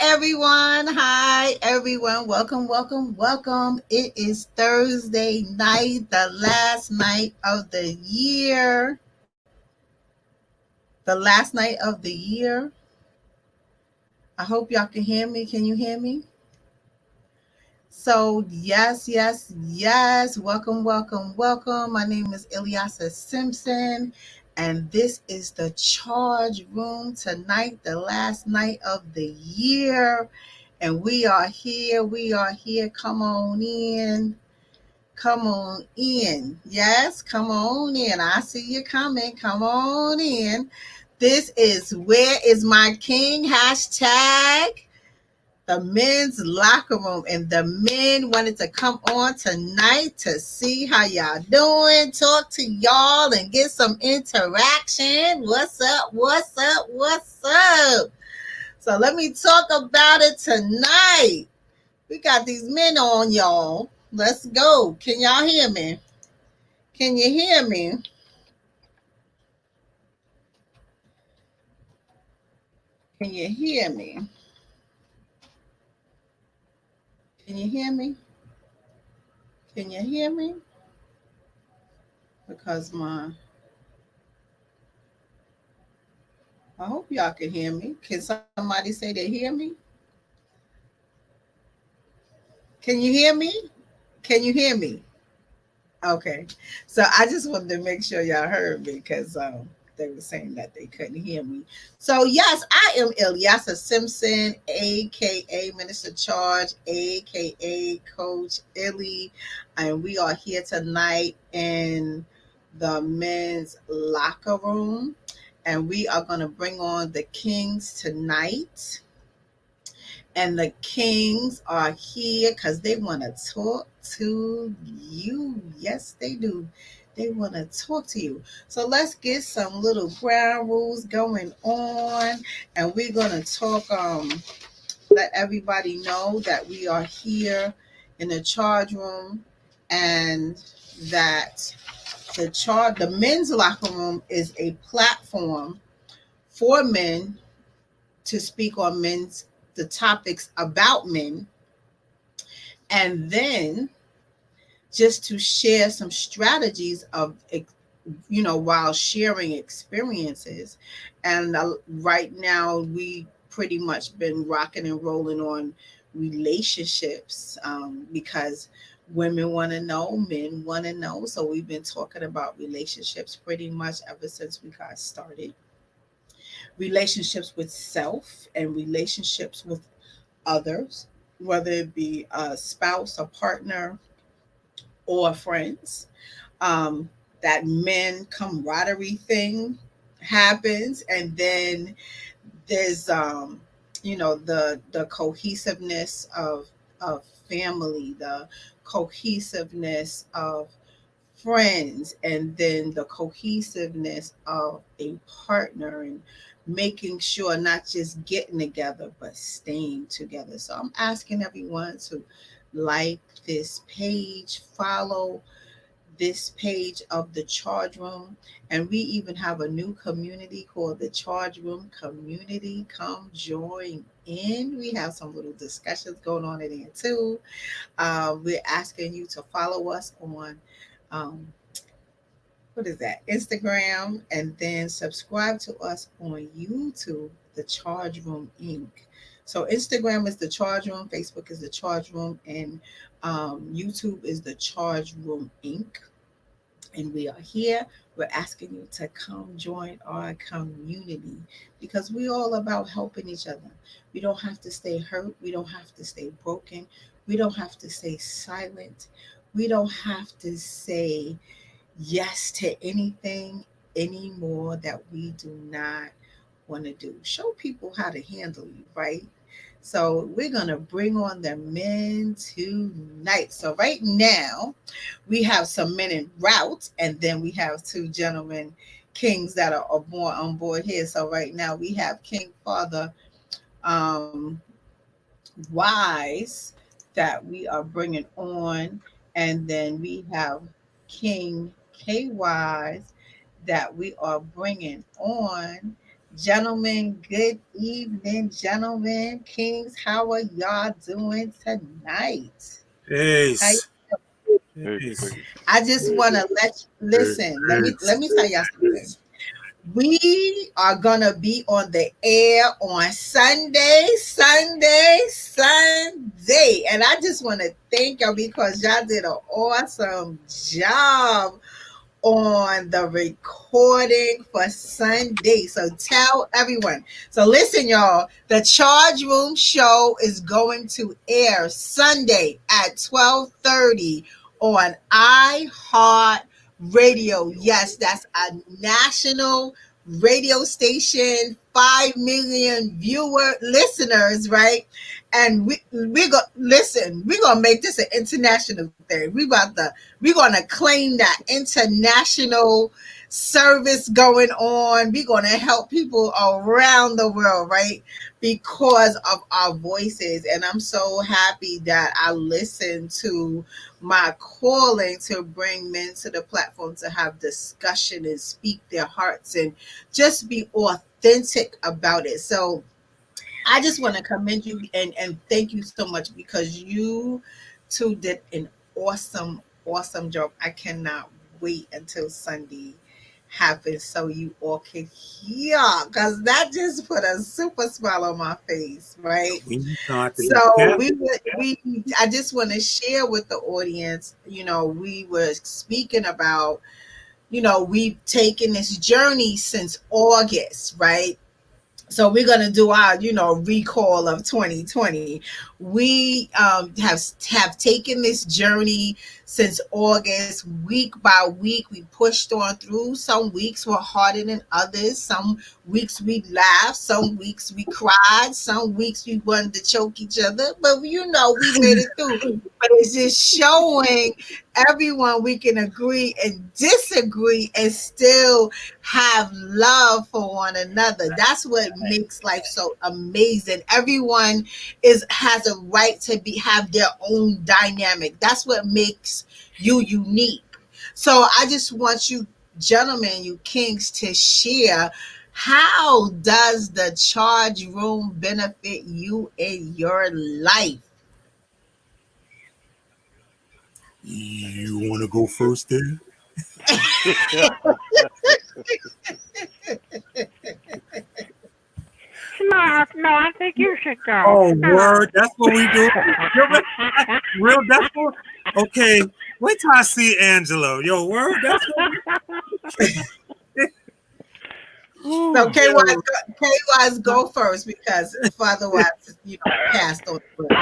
everyone. Hi, everyone. Welcome, welcome, welcome. It is Thursday night, the last night of the year. The last night of the year. I hope y'all can hear me. Can you hear me? So, yes, yes, yes. Welcome, welcome, welcome. My name is Ilyasa Simpson, and this is the Charge Room tonight, the last night of the year. And we are here. We are here. Come on in. Come on in. Yes, come on in. I see you coming. Come on in. This is Where is My King? Hashtag the men's locker room, and the men wanted to come on tonight to see how y'all doing, talk to y'all and get some interaction. What's up? What's up? What's up? So let me talk about it tonight. We got these men on, y'all. Let's go. Can y'all hear me? Can you hear me? Can you hear me? Can you hear me? Can you hear me? Because I hope y'all can hear me. Can somebody say they hear me? Can you hear me? Can you hear me? Okay. So I just wanted to make sure y'all heard me because they were saying that they couldn't hear me. So yes, I am Ilyasa Simpson, aka Minister Charge, aka Coach Illy, and we are here tonight in the men's locker room, and we are going to bring on the Kings tonight. And the Kings are here because they want to talk to you. Yes, they do. They want to talk to you. So let's get some little ground rules going on. And we're going to talk, let everybody know that we are here in the charge room and that the men's locker room is a platform for men to speak on the topics about men, and then just to share some strategies of while sharing experiences. And right now we pretty much been rocking and rolling on relationships, because women want to know, men want to know. So we've been talking about relationships pretty much ever since we got started. Relationships with self and relationships with others, whether it be a spouse, a partner, or friends. Um, that men camaraderie thing happens, and then there's the cohesiveness of family, the cohesiveness of friends, and then the cohesiveness of a partner, and making sure not just getting together but staying together. So I'm asking everyone to like this page, follow this page of the Charge Room, and we even have a new community called the Charge Room Community. Come join in. We have some little discussions going on in there too. We're asking you to follow us on, um, what is that, Instagram, and then subscribe to us on YouTube, the Charge Room Inc. So Instagram is the Charge Room, Facebook is the Charge Room, and YouTube is the Charge Room Inc. And we are here. We're asking you to come join our community because we're all about helping each other. We don't have to stay hurt. We don't have to stay broken. We don't have to stay silent. We don't have to say yes to anything anymore that we do not want to do. Show people how to handle you, right? So we're going to bring on the men tonight. So right now we have some men en route, and then we have two gentlemen, kings, that are born on board here. So right now we have King Father um, Wise that we are bringing on, and then we have King K Wise that we are bringing on, Gentlemen, good evening, gentlemen. Kings, how are y'all doing tonight? How Peace. Peace, Peace. peace. I just want to listen. Let me tell y'all something. We are gonna be on the air on Sunday, and I just want to thank y'all because y'all did an awesome job on the recording for Sunday. So tell everyone. So listen, y'all, the Charge Room show is going to air Sunday at 12:30 on iHeart Radio. Yes, that's a national radio station, 5 million viewer listeners, right? And we go listen, we're gonna make this an international thing. We're gonna claim that international service going on. We're gonna help people around the world, right? Because of our voices. And I'm so happy that I listened to my calling to bring men to the platform to have discussion and speak their hearts and just be authentic about it. So I just want to commend you and thank you so much because you two did an awesome job. I cannot wait until Sunday happens so you all can hear because that just put a super smile on my face, right? We start to be So careful. I just want to share with the audience, we were speaking about, we've taken this journey since August, right? So we're going to do our recall of 2020. We have taken this journey since August, week by week. We pushed on through. Some weeks were harder than others. Some weeks we laughed, some weeks we cried, some weeks we wanted to choke each other, but we made it through. But it's just showing everyone we can agree and disagree and still have love for one another. That's what makes life so amazing. Everyone has a right to have their own dynamic. That's what makes you unique. So I just want you gentlemen, you kings, to share, how does the charge room benefit you in your life? You want to go first there? No, I think you should go. Oh, No. word. That's what we do. Real. That's what. Okay. Wait till I see Angelo. Yo, word. That's what we. So Ooh. K-Wise, go first because Father Wise, passed on the word.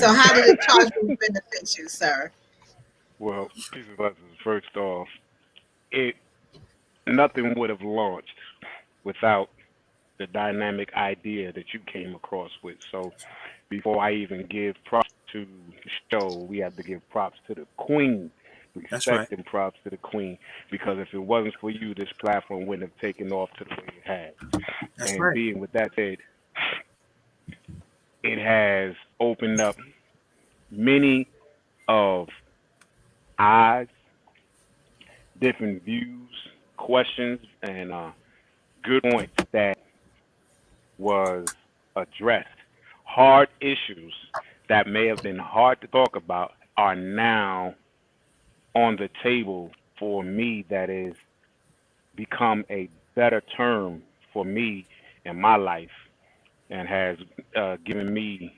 So Hmm. how did the charge room benefit you, sir? Well, peace and blessings. First off, it nothing would have launched without the dynamic idea that you came across with. So before I even give props to the show, we have to give props to the queen. That's right. Respect and props to the queen. Because if it wasn't for you, this platform wouldn't have taken off to the way it has. That's And right. being with that said, it has opened up many of eyes, different views, questions, and good points that was addressed. Hard issues that may have been hard to talk about are now on the table for me. That is become a better term for me in my life and has given me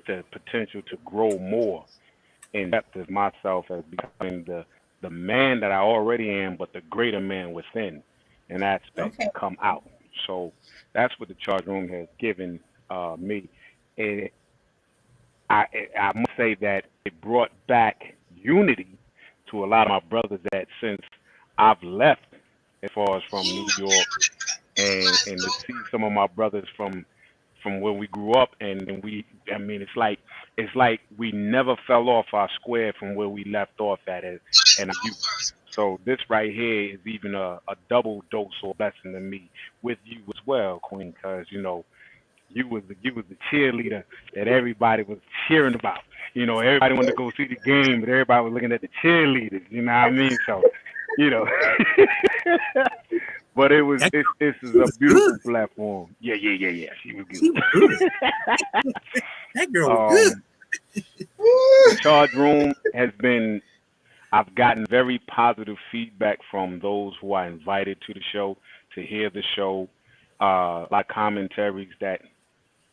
the potential to grow more in depth of myself as becoming the man that I already am, but the greater man within an aspect Okay. come out. So that's what the charge room has given me. And I I must say that it brought back unity to a lot of my brothers that since I've left, as far as from New York, and to see some of my brothers from where we grew up, and we, I mean, it's like we never fell off our square from where we left off at it in our youth. So this right here is even a double dose or blessing to me with you as well, Queen, because you was the cheerleader that everybody was cheering about. Everybody wanted to go see the game, but everybody was looking at the cheerleaders. You know what I mean? So, you know, But it was That girl, it's she a was beautiful good. platform. Yeah, yeah, yeah, yeah. She was She was good. good. That girl was good. um, the charge room has been. I've gotten very positive feedback from those who I invited to the show to hear the show. Like commentaries that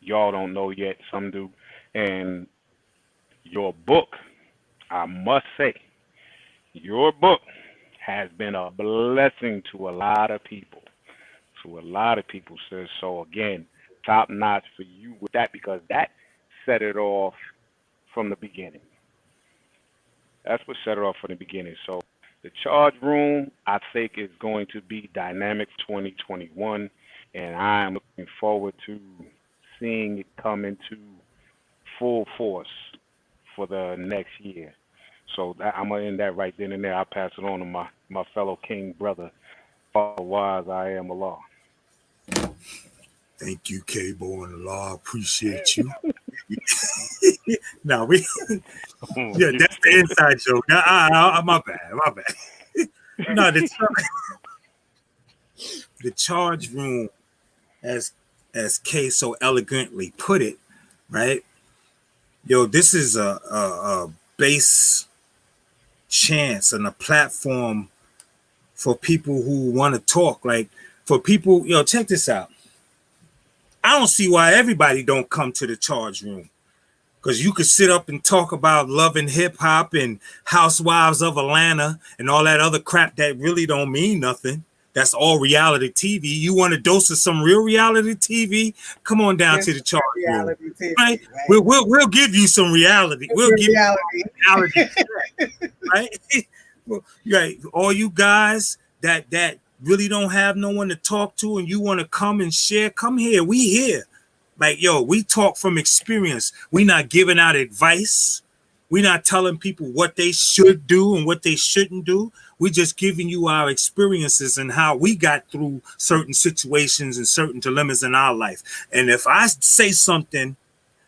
y'all don't know yet, some do, and your book. I must say, your book has been a blessing to a lot of people. To a lot of people, sis. So again, top notch for you with that because that set it off from the beginning. That's what set it off from the beginning. So the charge room, I think, is going to be dynamic 2021, and I am looking forward to seeing it come into full force for the next year. So that, I'm gonna end that right then and there. I'll pass it on to my fellow king brother, Father Wise. I am Allah. Thank you, Cable and Law. Appreciate you. No, we yeah, that's the inside joke. My bad, my bad. No, the charge room, as Kay so elegantly put it, right? Yo, this is a base chance and a platform for people who want to talk. Like for people, check this out. I don't see why everybody don't come to the charge room. Because you could sit up and talk about love and hip hop and Housewives of Atlanta and all that other crap that really don't mean nothing. That's all reality TV. You want a dose of some real reality TV? Come on down to the charge room. Reality TV, Right? right? We'll give you some reality. We'll give Reality. you reality. Right? Right. All you guys that really don't have no one to talk to and you want to come and share, come here. We here. Like, yo, we talk from experience. We not giving out advice. We not telling people what they should do and what they shouldn't do. We just giving you our experiences and how we got through certain situations and certain dilemmas in our life. And if I say something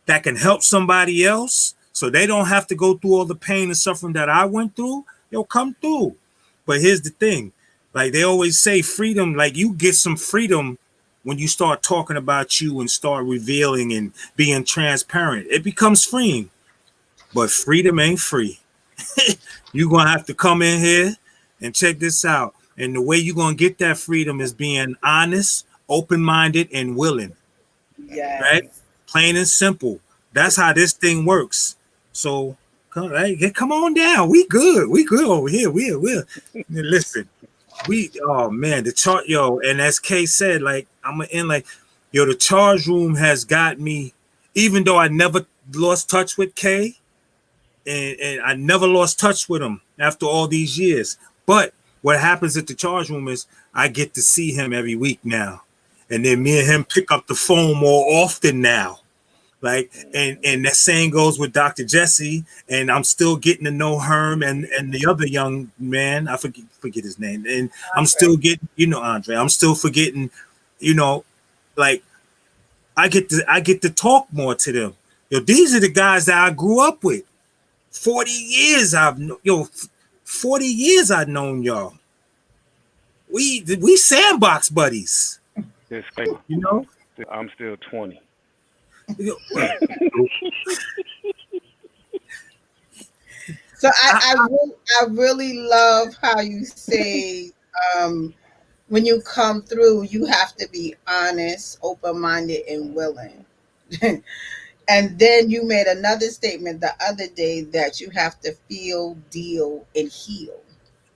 that can help somebody else so they don't have to go through all the pain and suffering that I went through, yo, come through. But here's the thing. Like they always say, freedom, like you get some freedom when you start talking about you and start revealing and being transparent. It becomes freeing, but freedom ain't free. You're going to have to come in here and check this out. And the way you're going to get that freedom is being honest, open-minded, and willing, Yes. right? Plain and simple. That's how this thing works. So come on down. We good. We good over here. We're listen. Oh man, the chart, yo, and as Kay said, like I'm gonna end like, yo, the charge room has got me, even though I never lost touch with Kay, and I never lost touch with him after all these years. But what happens at the charge room is I get to see him every week now, and then me and him pick up the phone more often now. Like, and that saying goes with Dr. Jesse, and I'm still getting to know Herm and the other young man. I forget his name, and I'm still getting, Andre. I'm still forgetting, like I get to talk more to them. Yo, these are the guys that I grew up with. 40 years 40 years I've known y'all. We sandbox buddies. Disclaimer. I'm still 20. So I really love how you say when you come through, you have to be honest, open-minded, and willing. And then you made another statement the other day that you have to feel, deal, and heal.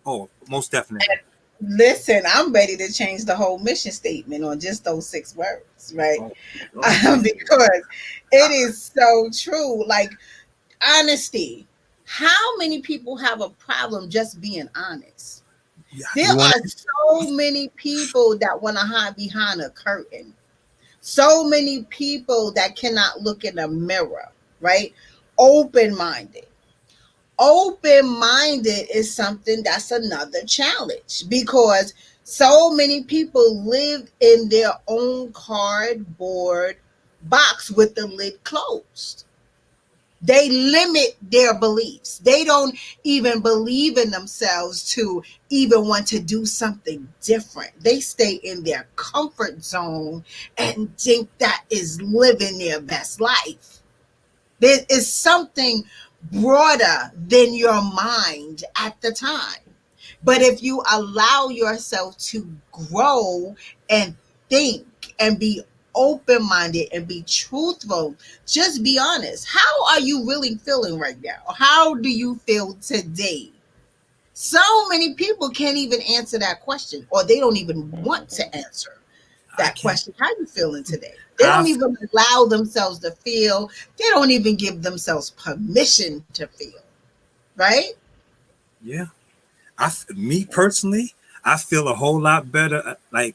Oh, most definitely. Listen, I'm ready to change the whole mission statement on just those 6 words, right? Because it is so true. Like honesty. How many people have a problem just being honest? Yeah, There are so many people that want to hide behind a curtain. So many people that cannot look in a mirror, right? Open-minded. Open-minded is something that's another challenge because so many people live in their own cardboard box with the lid closed. They limit their beliefs. They don't even believe in themselves to even want to do something different. They stay in their comfort zone and think that is living their best life. There is something broader than your mind at the time. But if you allow yourself to grow and think and be open minded and be truthful, just be honest. How are you really feeling right now? How do you feel today? So many people can't even answer that question, or they don't even want to answer I that can't. question. How you feeling today? They don't I even allow themselves to feel. They don't even give themselves permission to feel. Right? Yeah. Me personally, I feel a whole lot better. Like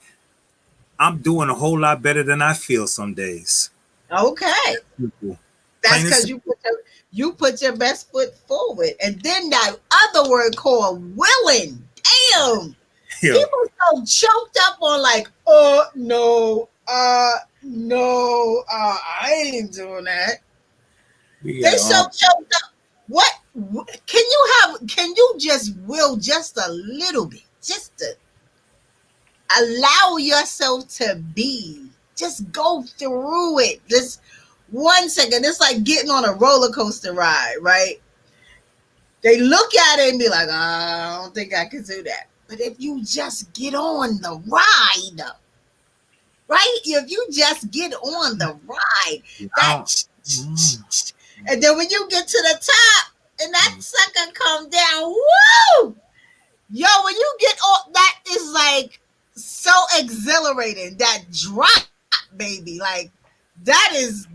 I'm doing a whole lot better than I feel some days. Okay. Simple. That's Plain and because simple. you put your best foot forward. And then that other word called willing. Damn. Yeah. People so choked up on like, no, I ain't doing that. We They got so choked up. What can you just will just a little bit? Just to allow yourself to be. Just go through it. Just 1 second. It's like getting on a roller coaster ride, right? They look at it and be like, I don't think I can do that. But if you just get on the ride, right? If you just get on the ride, and then when you get to the top and that sucker come down, woo! Yo, when you get on, that is like so exhilarating. That drop, baby, like that is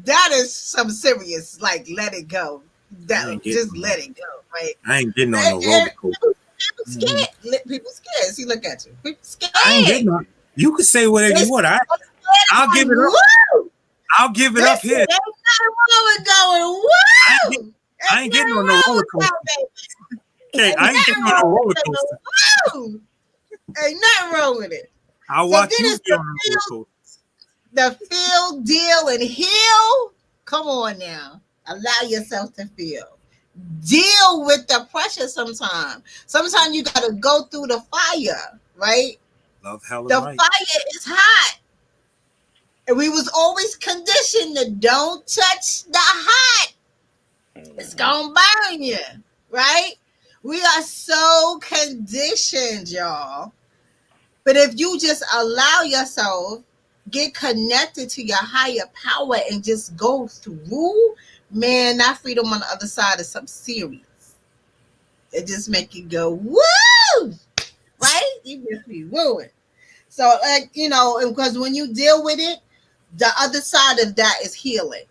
some serious. Like, let it go. That just let it go, right? I ain't getting on no roller coaster. People scared. People scared. See, look at you. People scared. I ain't getting on. You can say whatever you want. I'll give it up. Woo! I'll give it up here. Ain't nothing wrong with going. Woo! I ain't getting on no roller coaster. Okay, I ain't getting on no roller coaster. Woo! Ain't nothing wrong with it. I'll watch you get on a roller coaster. The feel, deal, and heal. Come on now. Allow yourself to feel. Deal with the pressure sometimes. Sometimes you got to go through the fire, right? Love, hell, The right. fire is hot. And we was always conditioned to don't touch the hot. It's going to burn you, right? We are so conditioned, y'all. But if you just allow yourself, get connected to your higher power and just go through, man, that freedom on the other side is something serious. It just make you go, woo! Right? You just be wooing. So, like, you know, because when you deal with it, the other side of that is healing.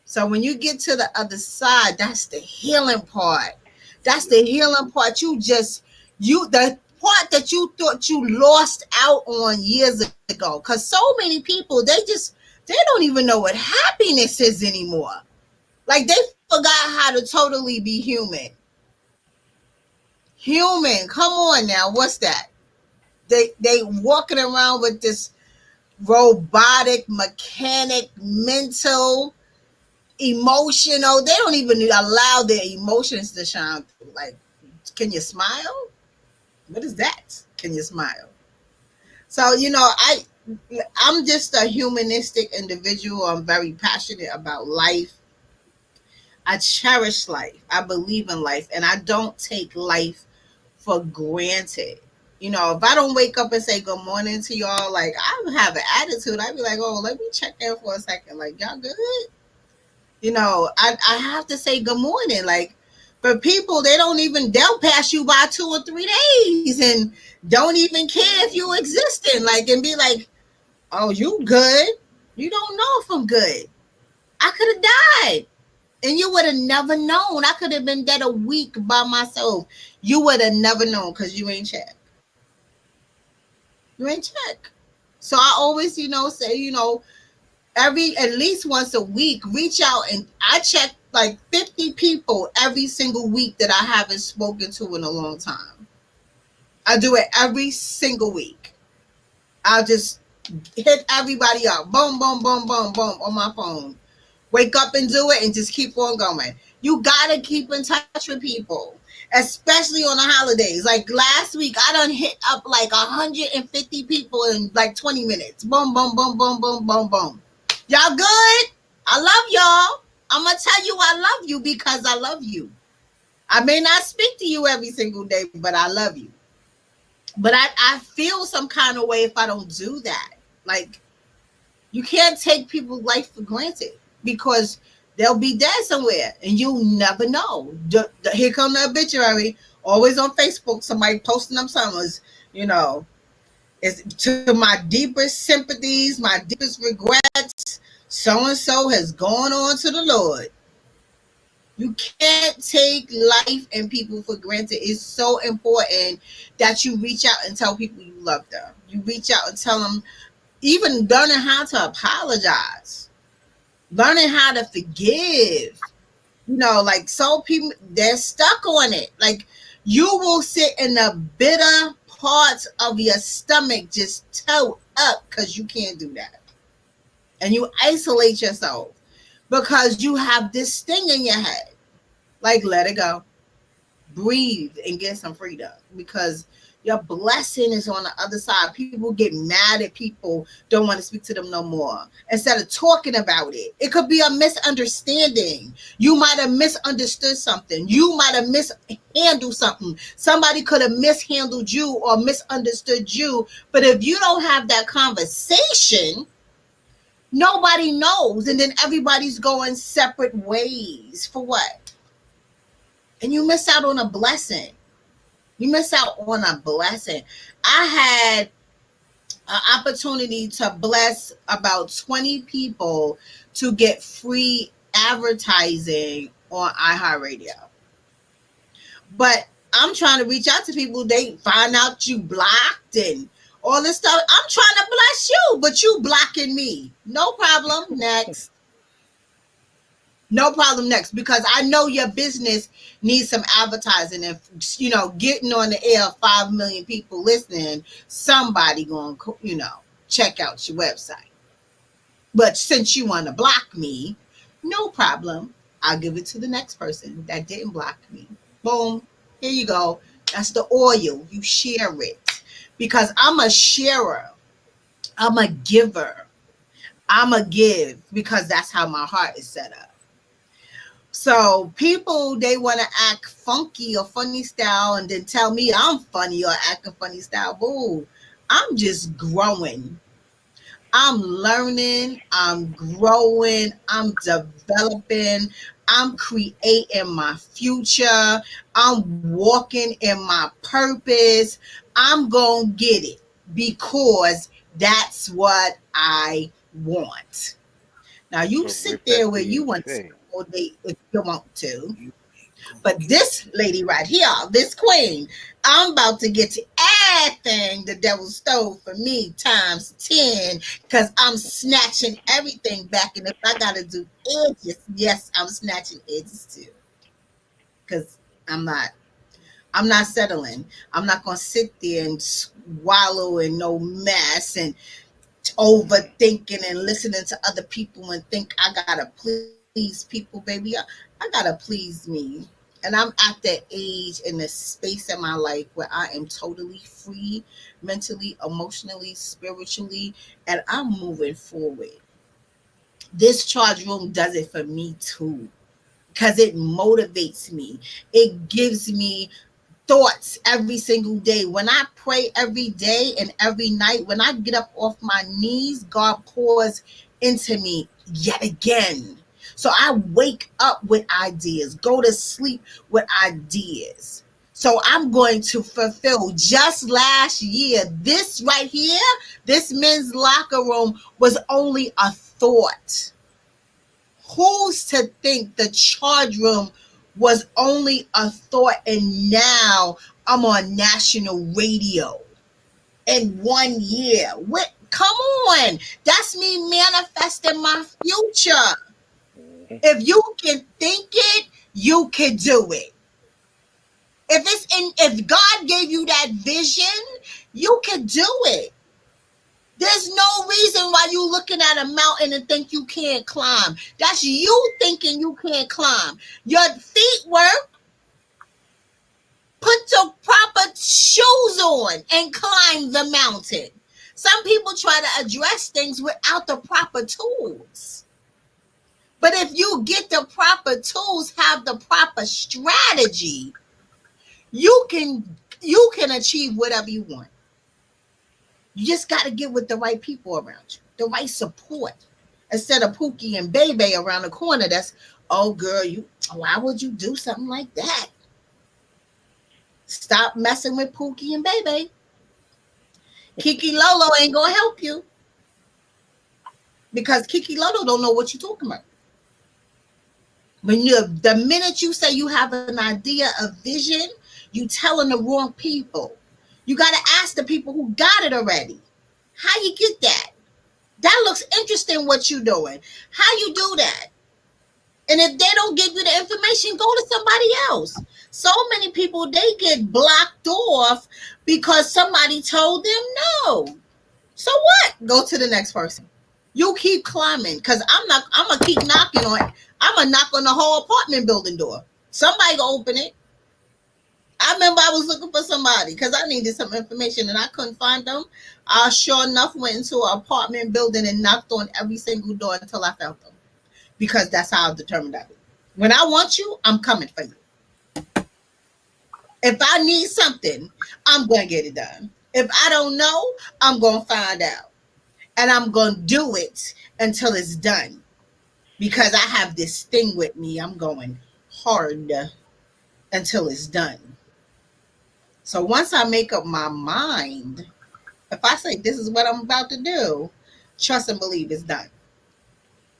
So when you get to the other side, that's the healing part. That's the healing part. The part that you thought you lost out on years ago. Because so many people, they don't even know what happiness is anymore. Like, they forgot how to totally be human. Human, come on now. What's that? They walking around with this robotic, mechanic, mental, emotional. They don't even allow their emotions to shine through. Like, can you smile? What is that? Can you smile? So, you know, I'm just a humanistic individual. I'm very passionate about life. I cherish life. I believe in life, and I don't take life for granted. You know, if I don't wake up and say good morning to y'all, like, I have an attitude. I'd be like, oh, let me check in for a second. Like, y'all good? You know, I have to say good morning. Like, for people, they'll pass you by 2 or 3 days and don't even care if you existing. Like, and be like, oh, you good? You don't know if I'm good. I could have died. And you would have never known. I could have been dead a week by myself. You would have never known because you ain't check. You ain't check. So I always, you know, say, you know, at least once a week, reach out, and I check like 50 people every single week that I haven't spoken to in a long time. I do it every single week. I'll just hit everybody up. Boom, boom, boom, boom, boom on my phone. wake up and do it and just keep on going. You gotta keep in touch with people, especially on the holidays. Like last week, I done hit up like 150 people in like 20 minutes. Boom, boom, boom, boom, boom, boom, boom. Y'all good? I love y'all. I'm gonna tell you I love you because I love you. I may not speak to you every single day, but I love you. But I feel some kind of way if I don't do that. Like, you can't take people's life for granted because they'll be dead somewhere and you'll never know. Here come the obituary. Always on Facebook, somebody posting them summers, you know. It's to my deepest sympathies, my deepest regrets. So-and-so has gone on to the Lord. You can't take life and people for granted. It's so important that you reach out and tell people you love them. You reach out and tell them, even learning how to apologize, learning how to forgive. You know, like some people, they're stuck on it. Like you will sit in the bitter parts of your stomach just toe up because you can't do that. And you isolate yourself because you have this thing in your head. Like, let it go. Breathe and get some freedom because your blessing is on the other side. People get mad at people, don't want to speak to them no more. Instead of talking about it, it could be a misunderstanding. You might have misunderstood something. You might have mishandled something. Somebody could have mishandled you or misunderstood you. But if you don't have that conversation, nobody knows. And then everybody's going separate ways. For what? And you miss out on a blessing. You miss out on a blessing. I had an opportunity to bless about 20 people to get free advertising on iHeartRadio. But I'm trying to reach out to people. They find out you blocked and all this stuff. I'm trying to bless you, but you blocking me. No problem. Next. No problem next, because I know your business needs some advertising. And, you know, getting on the air, 5 million people listening, somebody going to, you know, check out your website. But since you want to block me, no problem. I'll give it to the next person that didn't block me. Boom. Here you go. That's the oil. You share it. Because I'm a sharer. I'm a giver. I'm a give because that's how my heart is set up. So people, they want to act funky or funny style and then tell me I'm funny or acting funny style. Boo. I'm just growing. I'm learning. I'm growing. I'm developing. I'm creating my future. I'm walking in my purpose. I'm going to get it because that's what I want. Now you So sit with there that where you being want to said, all day if you want to. But this lady right here, this queen, I'm about to get to everything the devil stole from me times 10 because I'm snatching everything back. And if I got to do edges, yes, I'm snatching edges too. Because I'm not settling. I'm not going to sit there and wallow in no mess and overthinking and listening to other people and think I gotta please people, baby. I gotta please me. And I'm at that age in the space in my life where I am totally free, mentally, emotionally, spiritually, and I'm moving forward. This charge room does it for me too, because it motivates me. It gives me thoughts every single day. When I pray every day and every night, when I get up off my knees, God pours into me yet again. So I wake up with ideas, go to sleep with ideas. So I'm going to fulfill. Just last year, this right here, this men's locker room was only a thought. Who's to think the charge room was only a thought and now I'm on national radio in 1 year? What? Come on. That's me manifesting my future. If you can think it, you can do it. If God gave you that vision, you can do it. There's no reason why you looking at a mountain and think you can't climb. That's you thinking you can't climb. Your feet work. Put your proper shoes on and climb the mountain. Some people try to address things without the proper tools. But if you get the proper tools, have the proper strategy, you can achieve whatever you want. You just got to get with the right people around you, the right support. Instead of Pookie and Bebe around the corner, that's, oh girl, why would you do something like that? Stop messing with Pookie and Bebe. Kiki Lolo ain't gonna help you because Kiki Lolo don't know what you're talking about. The minute you say you have an idea, a vision, you telling the wrong people. You got to ask the people who got it already. How you get that? That looks interesting what you doing. How you do that? And if they don't give you the information, go to somebody else. So many people, they get blocked off because somebody told them no. So what? Go to the next person. You keep climbing because I'm going to keep knocking on. I'm going to knock on the whole apartment building door. Somebody go open it. I remember I was looking for somebody because I needed some information and I couldn't find them. I sure enough went into an apartment building and knocked on every single door until I found them. Because that's how determined I am. When I want you, I'm coming for you. If I need something, I'm going to get it done. If I don't know, I'm going to find out. And I'm going to do it until it's done. Because I have this thing with me. I'm going hard until it's done. So once I make up my mind, if I say this is what I'm about to do, trust and believe it's done.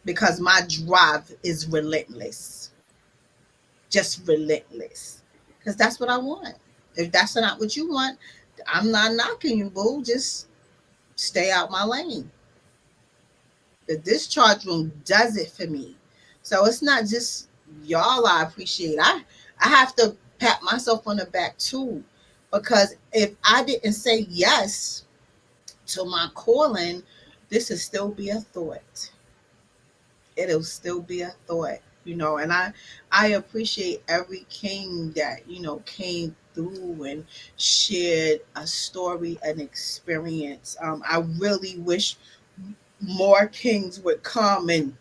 Because my drive is relentless. Just relentless. Because that's what I want. If that's not what you want, I'm not knocking you, boo. Just stay out my lane. The discharge room does it for me. So it's not just y'all I appreciate. I have to pat myself on the back too. Because if I didn't say yes to my calling, this would still be a thought. It'll still be a thought, and I appreciate every king that, came through and shared a story, an experience. I really wish more kings would come and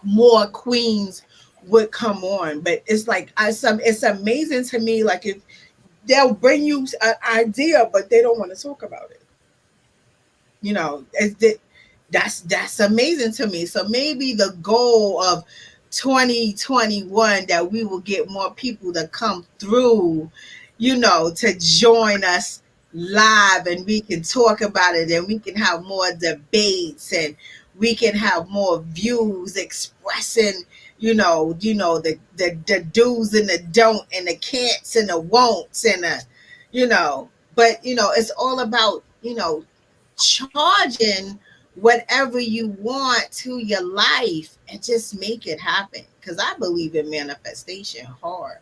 more queens would come on. But it's like, it's amazing to me, like if they'll bring you an idea, but they don't want to talk about it. That's amazing to me. So maybe the goal of 2021 that we will get more people to come through, to join us live and we can talk about it and we can have more debates and we can have more views expressing, the do's and the don't and the can'ts and the won'ts and but it's all about, charging whatever you want to your life and just make it happen. Because I believe in manifestation hard.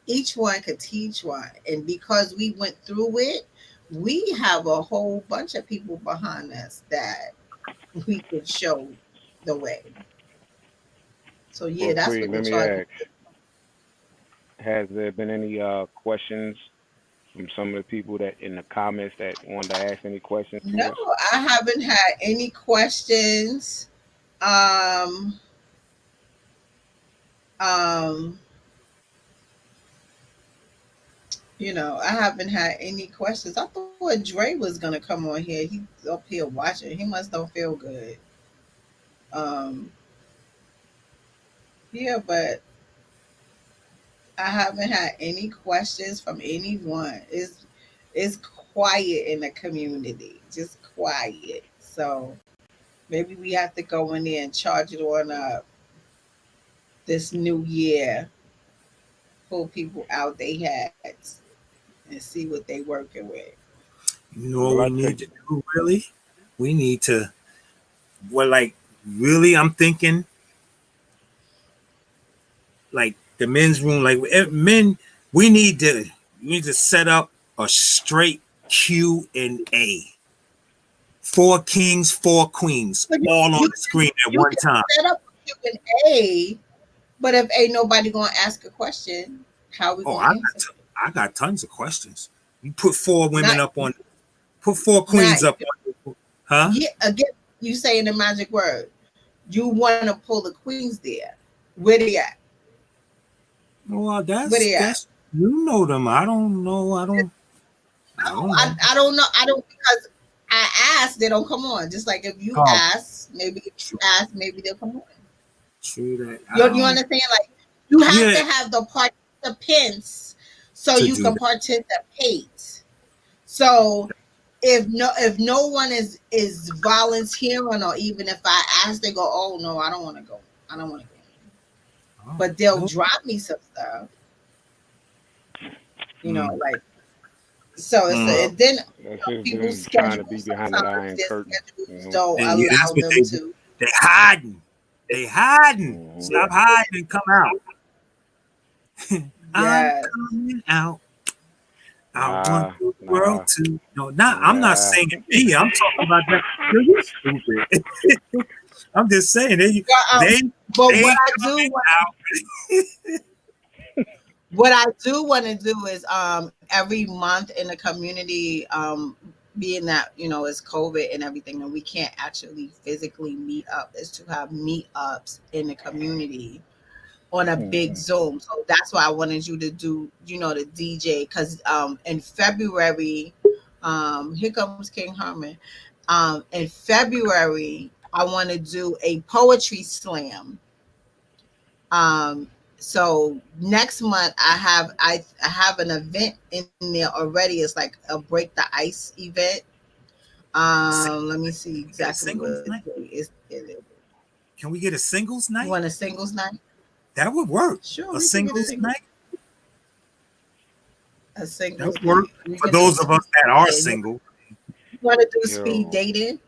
Each one could teach one. And because we went through it, we have a whole bunch of people behind us that we could show the way. So yeah, that's what let the me charge. ask, has there been any questions from some of the people that in the comments that wanted to ask any questions to No, us? I haven't had any questions. I haven't had any questions. I thought Dre was gonna come on here. He's up here watching. He must don't feel good. Yeah, but I haven't had any questions from anyone. It's quiet in the community, just quiet. So maybe we have to go in there and charge it on up this new year. Pull people out they hats and see what they working with. You know what we need to do, really? We need to, really, I'm thinking, like the men's room, like men, we need to set up a straight Q&A 4 kings, 4 queens, But all on the screen at you one can time. set up a Q&A, but if ain't nobody gonna ask a question, how we Oh, gonna answer? I got tons of questions. You put 4 women Not- up on, put 4 queens Not- up on, huh? Yeah, again, you saying the magic word. You want to pull the queens there. Where they at? Well, Where they at? that's you know them. I don't know. I don't know. I don't know. I don't, because I asked, they don't come on. Just like if you Oh. ask, maybe if you ask, maybe they'll come on. True that. You understand? Like you have Yeah. to have the participants so To you do can that. participate. So if no one is volunteering, or even if I ask, they go, oh no, I don't want to go. I don't want to go. Oh, But they'll no. drop me some stuff. You know, like so it's then That's just people them trying to be schedule, behind that sometimes iron their curtain. schedules don't Yeah, allow that's what them they to. They hiding. They hiding. Mhm. Stop hiding and come out. Yes. I'm coming out. I Nah, want the nah. world to no. I'm not Nah. saying me. I'm talking about that. Yo, you stupid. I'm just saying they But they what I do want to do is every month in the community, being that it's COVID and everything, and we can't actually physically meet up, is to have meetups in the community on a big Zoom. So that's why I wanted you to do the DJ, because in February, here comes King Herman. In February I want to do a poetry slam. So next month I have an event in there already. It's like a break the ice event. Let me see exactly what it is. Can we get a singles You night? want a singles night? That would work. Sure. A singles night? A singles That would work night. for those of us that are single. You want to do speed dating?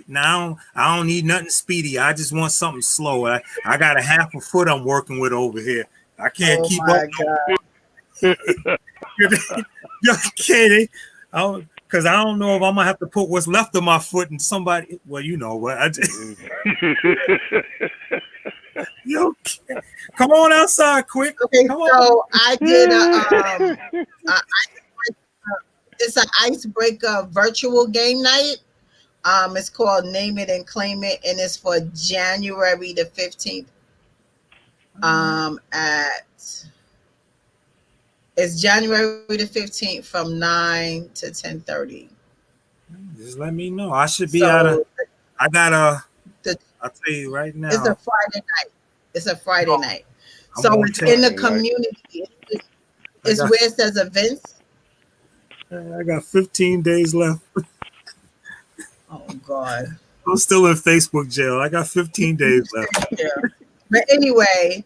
Now I don't need nothing speedy. I just want something slow. I got a half a foot I'm working with over here. I can't keep up. You're kidding. Because I don't know if I'm gonna have to put what's left of my foot in somebody. Well, you know what? Come on outside quick. Okay, Come so I did it's an icebreaker virtual game night. It's called Name It and Claim It, and it's for January the 15th. It's January the 15th from 9 to 10:30. Just let me know. I should be out of. I gotta. I'll tell you right now. It's a Friday night. It's a Friday night. I'm So it's in the community. It's where it says events. I got 15 days left. Oh God. I'm still in Facebook jail. I got 15 days left. Yeah. But anyway,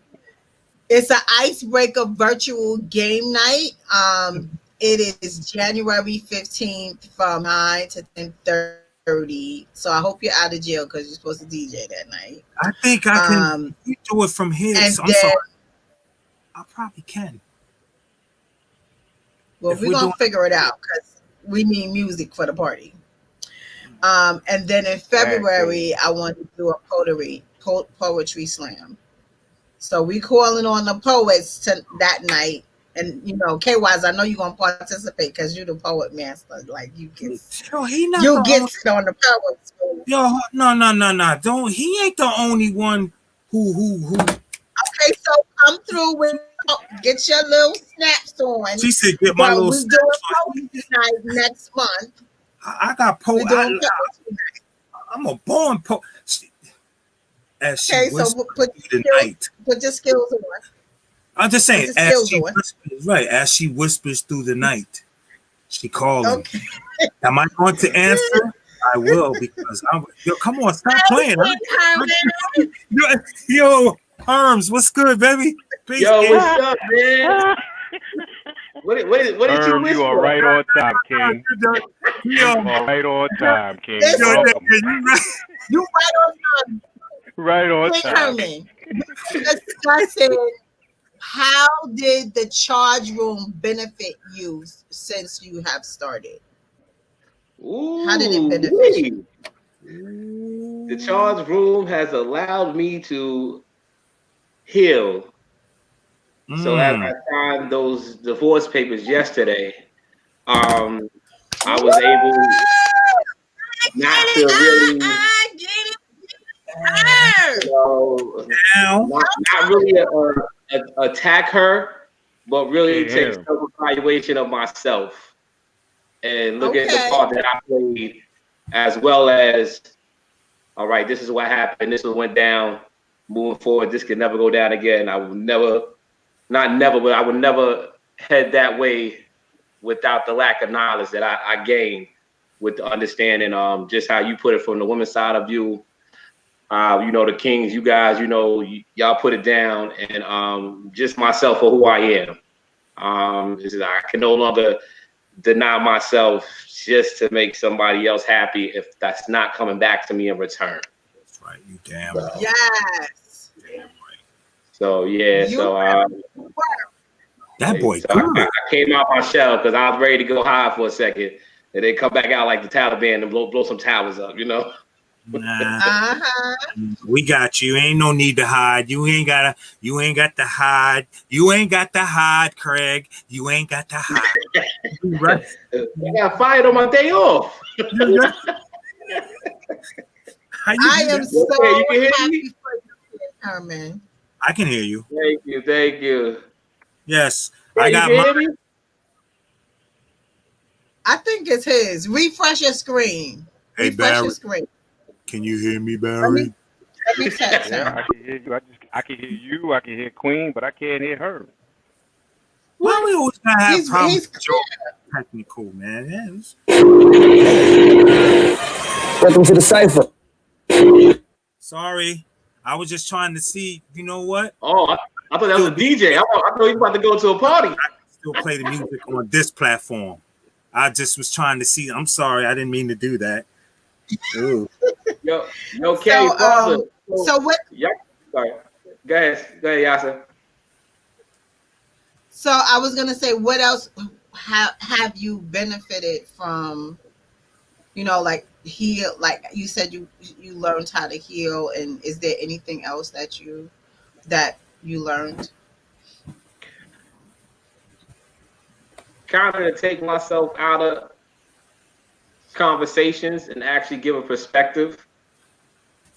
it's an icebreaker virtual game night. It is January 15th from 9 to 10:30. So I hope you're out of jail because you're supposed to DJ that night. I think I can do it from here. And so I'm sorry. I probably can. Well, we're going to figure it out because we need music for the party. And then in February, I want to do a poetry slam. So we calling on the poets that night. And, K-Wise, I know you're going to participate because you're the poet master. Like, you get it on the poets. Yo, no. Don't. He ain't the only one who. Okay, so come through with, get your little snaps on. She said, get my little snaps on. We're doing poetry night next month. I got poetry. I'm a born poet. Okay, so put your skills on. I'm just saying, as she whispers through the night, she calling. Okay. Am I going to answer? I will, because come on, stop playing. Yo, Herms, what's good, baby? Peace, yo, what's up, man? What did you whisper? You are right on time, King. You are right on time, King. You right on time. Right on time. Herman, discussing how did the charge room benefit you since you have started? Ooh, How did it benefit you? the charge room has allowed me to heal. So as I signed those divorce papers yesterday, I was able not to really, not really attack her, but really take self-evaluation of myself and look at the part that I played, as well as, all right, this is what happened. This is what went down. Moving forward, this could never go down again. I would never, not never, but I would never head that way without the lack of knowledge that I gained with the understanding, just how you put it from the women's side of view. You know, the Kings, you guys, you know, y'all put it down, and just myself for who I am. I can no longer deny myself just to make somebody else happy if that's not coming back to me in return. That's right. You damn right. Yes. Damn right. So yeah, that boy. So I came out my shell because I was ready to go high for a second, and then come back out like the Taliban and blow some towers up, you know. Nah, we got you. Ain't no need to hide. You ain't got to hide. You ain't got to hide, Craig. You ain't got to hide. Right. I got fired on my day off. I am so you can hear happy me? for you, Herman. I can hear you. Thank you. Yes, Hey, I got my. I think it's his. Refresh your screen. Hey, Refresh Barry. your screen. Can you hear me, Barry? Let me text him. I can hear you. I can hear you. I can hear Queen, but I can't hear her. Why we always gotta have He's problems? clear. Technical, man. Welcome to the cipher. Sorry, I was just trying to see. You know what? Oh, I thought that was a DJ. I thought he was about to go to a party. I can still play the music on this platform. I just was trying to see. I'm sorry, I didn't mean to do that. Ooh. Yo, Kelly, so what? Yeah, sorry. Go ahead, Yasser. So I was gonna say, what else have you benefited from? You know, like heal. Like you said, you learned how to heal, and is there anything else that you learned? Kind of take myself out of conversations and actually give a perspective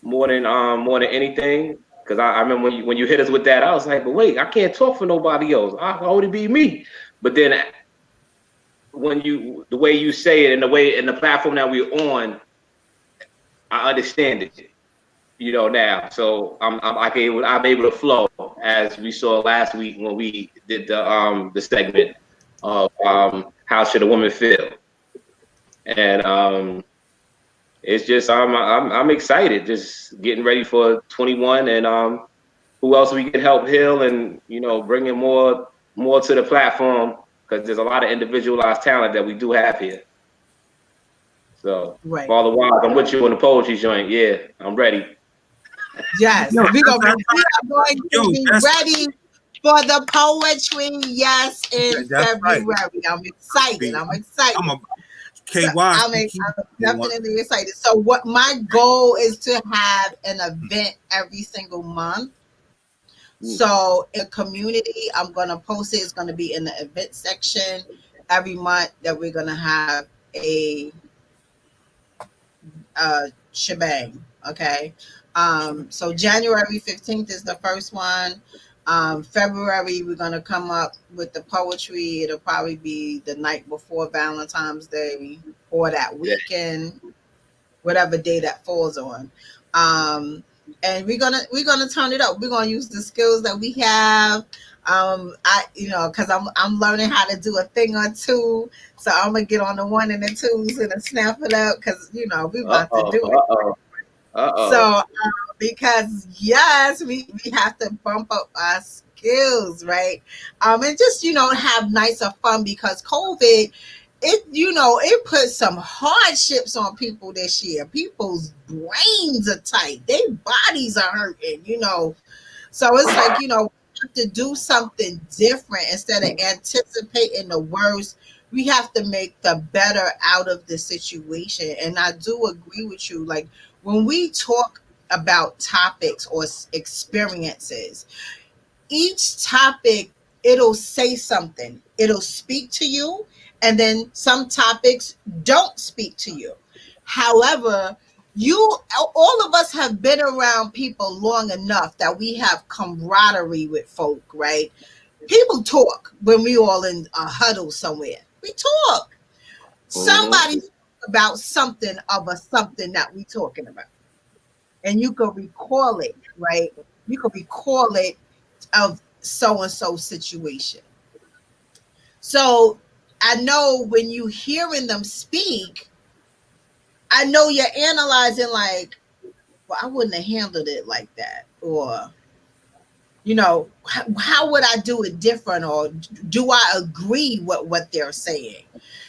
more than anything. Because I remember when you hit us with that, I was like, but wait, I can't talk for nobody else. I only be me. But then the way you say it and the platform that we're on, I understand it. You know, now. So I'm able to flow, as we saw last week when we did the segment of how should a woman feel. And it's just I'm excited, just getting ready for 21, and who else we can help heal, and bringing more to the platform, because there's a lot of individualized talent that we do have here. So, right. Father Wise, I'm with you on the poetry joint. Yeah, I'm ready. Yes, we are going to be ready for the poetry. Yes, in February. Right. I'm excited. I'm definitely excited. So what my goal is to have an event every single month. So in community, I'm going to post it. It's going to be in the event section every month that we're going to have a shebang. Okay. So January 15th is the first one. February, we're going to come up with the poetry. It'll probably be the night before Valentine's Day or that weekend, whatever day that falls on. And we're gonna turn it up. We're gonna use the skills that we have. Because I'm learning how to do a thing or two. So I'm gonna get on the 1 and the 2s and snap it up, because we about to do it. So because yes, we have to bump up our skills, right? And just have nights of fun, because COVID, it put some hardships on people this year. People's brains are tight, their bodies are hurting, So it's like, we have to do something different instead of anticipating the worst. we have to make the better out of the situation. And I do agree with you. Like when we talk about topics or experiences, each topic, it'll say something, it'll speak to you, and then some topics don't speak to you. However, all of us have been around people long enough that we have camaraderie with folk, right? People talk when we all in a huddle somewhere. We talk. Somebody talk about something that we talking about, and you can recall it, right? You can recall it of so and so situation. So I know when you hearing them speak, I know you're analyzing like, well, I wouldn't have handled it like that, or how would I do it different, or do I agree with what they're saying?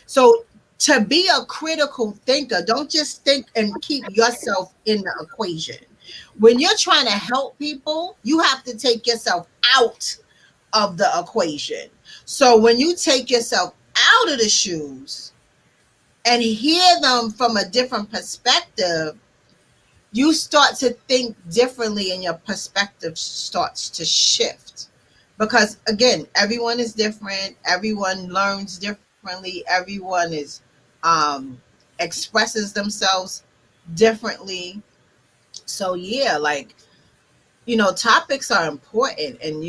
So to be a critical thinker, don't just think and keep yourself in the equation. When you're trying to help people, you have to take yourself out of the equation. So when you take yourself out of the shoes and hear them from a different perspective, you start to think differently and your perspective starts to shift. Because again, everyone is different. Everyone learns differently. Everyone is expresses themselves differently. So yeah, like, topics are important. And,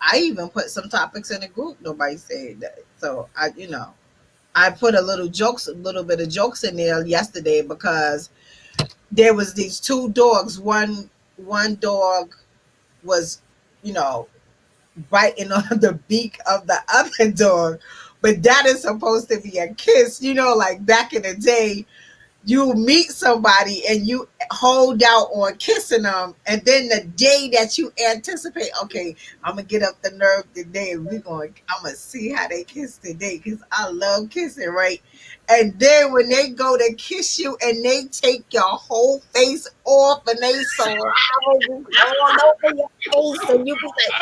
I even put some topics in the group. Nobody said that. So I put a little bit of jokes in there yesterday because there was these two dogs. One dog was, biting on the beak of the other dog, but that is supposed to be a kiss. Like back in the day, you meet somebody and you hold out on kissing them, and then the day that you anticipate, okay, I'm gonna get up the nerve today and I'm gonna see how they kiss today, because I love kissing, right? And then when they go to kiss you and they take your whole face off and they surround you all over your face, and you be like,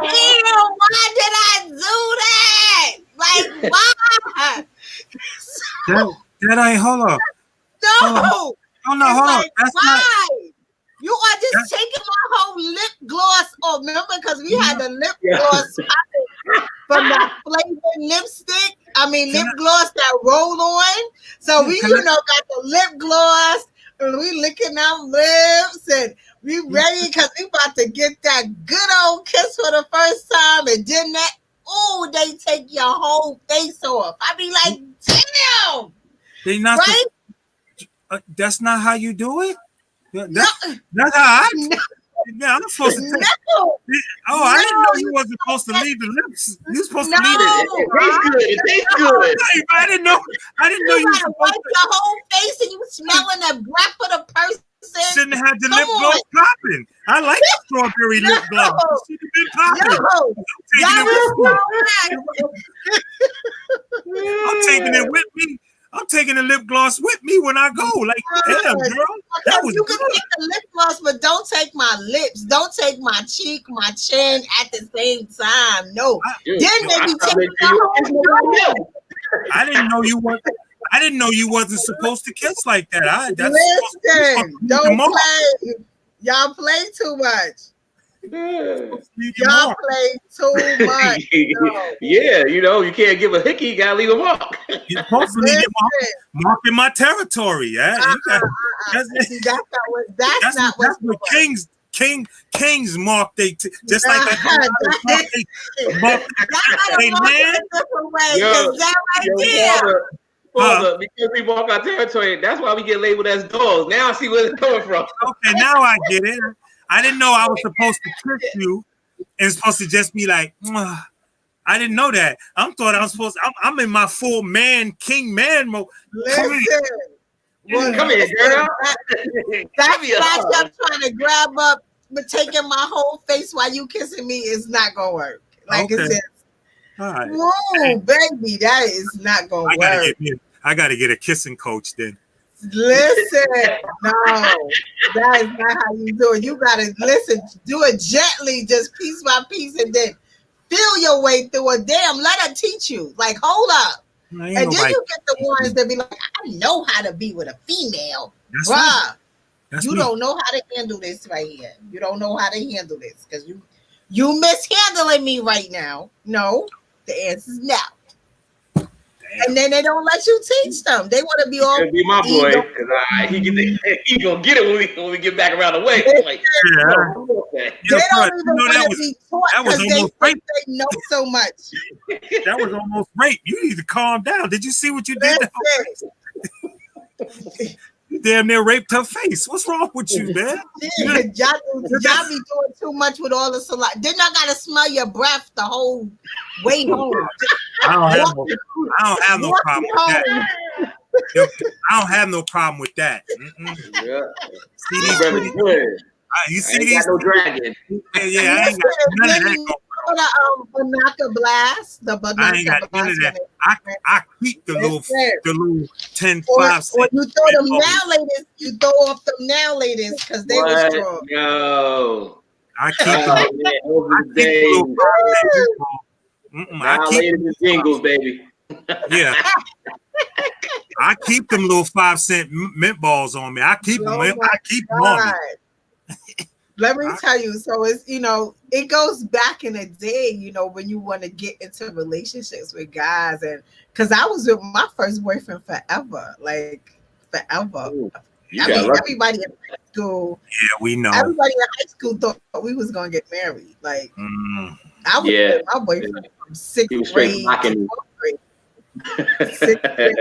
damn, why did I do that? Like, why? That ain't, hold up. No. Oh no, hold on. That's why? not. You are just taking my whole lip gloss off. Remember, because we had the lip gloss from the flavored lipstick. Lip gloss that roll on. So we, got the lip gloss, and we licking our lips, and we ready because we about to get that good old kiss for the first time, and then they take your whole face off. I be like, damn. They not right? That's not how you do it. That's how I. Yeah, I'm supposed to take. I didn't know you wasn't supposed to leave the lips. You're supposed to leave it. It tastes good. I didn't know you were supposed wipe your whole face and you smelling the breath of the person. Shouldn't have had the lip gloss popping. I like the strawberry lip gloss. Should have been popping. I'm taking it with me. I'm taking the lip gloss with me when I go. Like, damn, girl. That was you can take the lip gloss, but don't take my lips. Don't take my cheek, my chin at the same time. No. Then they be taking the whole. I didn't know you wasn't supposed to kiss like that. Listen, don't play. Y'all play too much. Y'all play too much. Yeah, you can't give a hickey. You gotta leave a mark. You're supposed to leave a mark in my territory. Yeah, that's not what Kings mark. They just like that. They land. Because we walk our territory, that's why we get labeled as dogs. Now I see where it's coming from. Okay, now I get it. I didn't know I was supposed to kiss you and supposed to just be like, I didn't know that. I thought I was supposed to, I'm in my full king man mode. Listen. Come here, girl. That's not you trying to grab up, but taking my whole face while you kissing me is not going to work. Like okay. It says, all right. Whoa, baby, that is not going to work. I got to get a kissing coach then. Listen, no, that is not how you do it. You gotta listen, do it gently, just piece by piece, and then feel your way through it. Damn, let her teach you. Like, hold up. Ain't And then nobody- you get the ones that be like, I know how to be with a female. That's Bruh, me. That's you me. don't know how to handle this right here. You don't know how to handle this because you mishandling me right now. No, the answer is no. And then they don't let you teach them. They want to be all. He'll be my boy because he gonna get it when we get back around the way. Like, Yeah. okay. They Yo, don't bro, even you know want that to was be taught that was because they almost think rape. they know so much. That was almost rape. You need to calm down. Did you see what you did? Listen, You damn near raped her face. What's wrong with you, man? y'all be doing too much with all the saliva. Then I gotta smell your breath the whole way home. I don't have no problem with that. Yo, I don't have no problem with that. Mm-mm. Yeah. See these Brother, pretty, good. you I see ain't these? got no dragon. Yeah, I ain't got none of that. The Banaka blast, the Banaka I ain't got none of that. I keep the little 10, Or 5 cent. you throw them Oh. now ladies, you throw off them now ladies because they was strong. No. I keep Oh, the man, those I are the keep the days. little 5 cent meatball. I Now keep ladies and jingles, baby. yeah. I keep them little 5 cent mint balls on me. I keep them. Oh I my keep them on me. God. Let me tell you, so it's it goes back in the day, when you want to get into relationships with guys, and because I was with my first boyfriend forever, like forever. Ooh, I mean, everybody in high school, Yeah, we know. everybody in high school thought we was gonna get married. Like I was Yeah. with my boyfriend from sixth He was straight grade blocking to me. 12th grade. Sixth grade.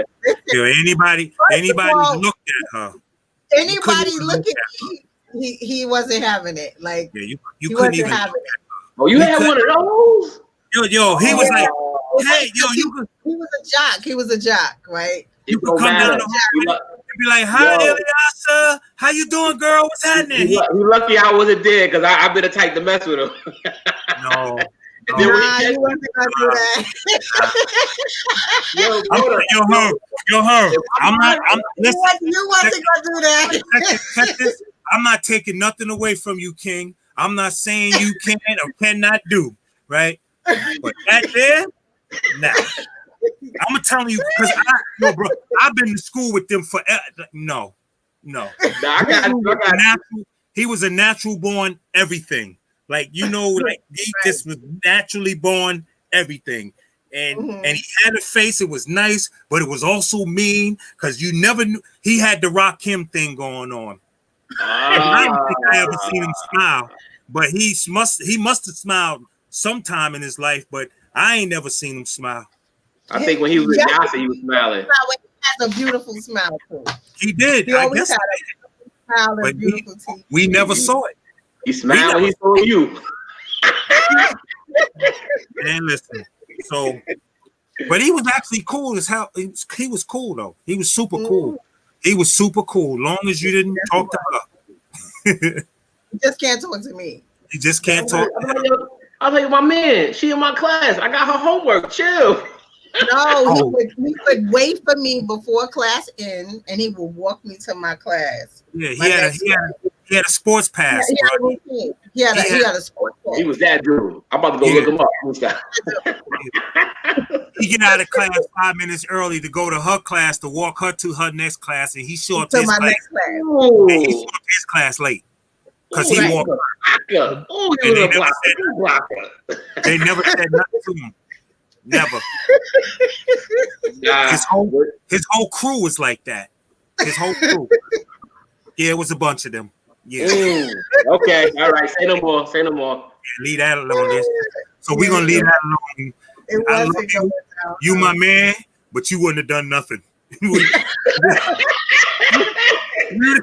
Yo, anybody all, looked at her. Anybody look at me, he wasn't having it. Like Yeah, you he couldn't wasn't even. having it. Oh, you had one of those? Yo, he was like, hey, yo, he was a jock. He was a jock, right? you could come down to and be like, hi, Eliasa. How you doing, girl? What's happening? He lucky I wasn't there because I've been the type to mess with him. No. Nah, you wasn't gonna do that. Yo, her. Listen. You wasn't gonna do that. Check this. I'm not taking nothing away from you, King. I'm not saying you can or cannot do, right? But that there, nah. I'm telling you, because bro, I've been to school with them forever. No. Nah, I got He was a natural born everything. Like, like he just was naturally born everything. And he had a face, it was nice, but it was also mean because you never knew he had the Rakim thing going on. I don't think I ever seen him smile, but he must have smiled sometime in his life, but I ain't never seen him smile. I think when he was with Yasa, he was smiling. He has a beautiful smile too. He did. He always had a smile and beautiful teeth. We never saw it. He smiled when he saw you. And listen, so, but he was actually cool as hell. He was cool though. He was super cool. He was super cool. Long as you didn't talk to her. You just can't talk to me. You just can't talk. I was like, my man, she in my class. I got her homework. Chill. No, he would wait for me before class end, and he would walk me to my class. Yeah, he had a sports pass. He had a sports pass. He was that dude. I'm about to go look him up. He get out of class 5 minutes early to go to her class to walk her to her next class, and he show up to his class. And he showed up to his class late because he walked. They never said nothing to him. Never. His whole crew was like that. His whole crew. Yeah, it was a bunch of them. Yeah. Okay. All right. Say no more. Say no more. Yeah, leave that alone. So we're gonna leave that alone. I love you. You my man, but you wouldn't have done nothing.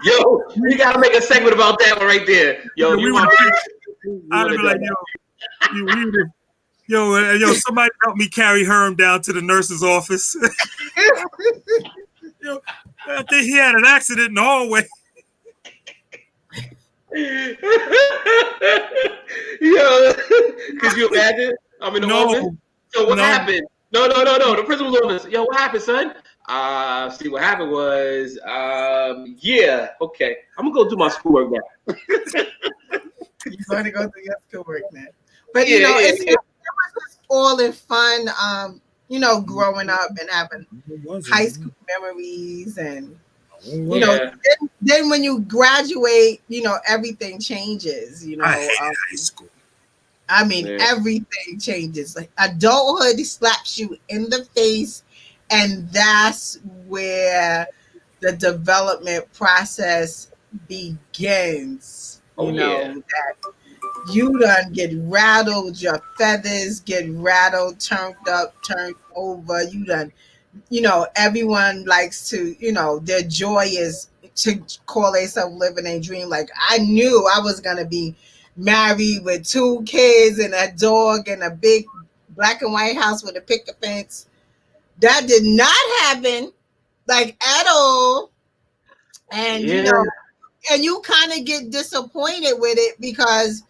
Yo, we gotta make a segment about that one right there. Yo, I'd be like, yo, somebody help me carry Herm down to the nurse's office. Yo, I think he had an accident in the hallway. Yo, could you imagine? I'm in the office. So what happened? No. The principal's office. Yo, what happened, son? See, what happened was, yeah, okay. I'm gonna go do my schoolwork now. You're going to go do your schoolwork now. But it's never was just all in fun. Growing up and having high school memories, and then when you graduate, everything changes. I hated high school. I mean, everything changes. Like adulthood slaps you in the face, and that's where the development process begins. That you done get rattled, your feathers get rattled, turned up, turned over. You done, everyone likes to, their joy is to call themselves living a dream. Like I knew I was gonna be married with 2 kids and a dog and a big black and white house with a picket fence. That did not happen, like at all. And and you kind of get disappointed with it because